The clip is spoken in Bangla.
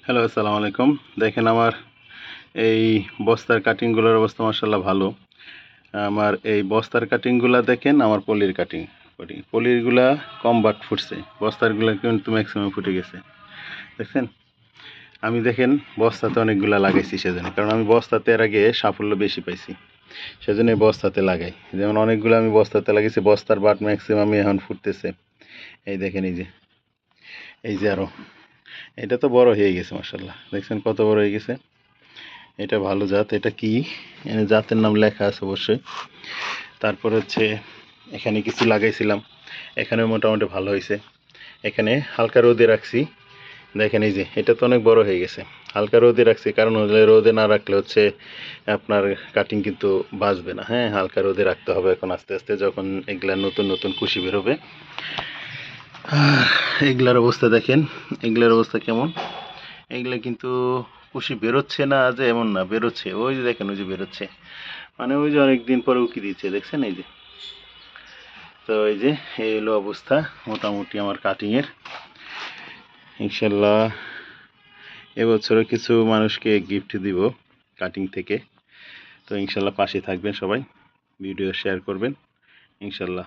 হ্যালো, আসসালামু আলাইকুম। দেখেন আমার এই বস্তার কাটিংগুলোর অবস্থা মাশাআল্লাহ ভালো। আমার এই বস্তার কাটিংগুলা দেখেন আমার পলির কাটিং। পলিরগুলা কম বাট ফুটছে। বস্তারগুলা কিন্তু ম্যাক্সিমাম ফুটে গেছে। দেখছেন? আমি দেখেন বস্তাতে অনেকগুলা লাগাইছি সেজন্য। কারণ আমি বস্তাতে এর আগে সাফল্য বেশি পাইছি। সেজন্য এই বস্তাতে লাগাই। যেমন অনেকগুলো আমি বস্তাতে লাগাইছি, বস্তার বাট ম্যাক্সিমামই এখন ফুটতেছে। এই দেখেন এই যে আরো। এটা তো বড় হয়ে গেছে মাশাআল্লাহ। দেখছেন কত বড় হয়ে গেছে? এটা ভালো জাত। এটা কি জাতের নাম লেখা আছে অবশ্যই। তারপর হচ্ছে এখানে কিছু লাগাইছিলাম, এখানে মোটামুটি ভালো হয়েছে। এখানে হালকা রোদে রাখছি, দেখেন এই যে এটা তো অনেক বড় হয়ে গেছে। হালকা রোদে রাখছি কারণ হলে রোদে না রাখলে হচ্ছে আপনার কাটিং কিন্তু বাঁচবে না। হ্যাঁ, হালকা রোদে রাখতে হবে এখন আস্তে আস্তে, যখন এগুলা নতুন নতুন কুশি বেরোবে। এগুলার অবস্থা দেখেন, এগুলার অবস্থা কেমন। এগুলা কিন্তু কুশি বেরোচ্ছে না যে এমন না, বেরোচ্ছে। ওই যে দেখেন, ওই যে বেরোচ্ছে, মানে ওই যে অনেকদিন পরে উকি দিচ্ছে, দেখছেন এই যে। তো এই যে এই হলো অবস্থা মোটামুটি আমার কাটিংয়ের। ইনশাল্লাহ এবছরও কিছু মানুষকে গিফট দিব কাটিং থেকে। তো ইনশাল্লাহ পাশে থাকবেন সবাই, ভিডিও শেয়ার করবেন ইনশাল্লাহ।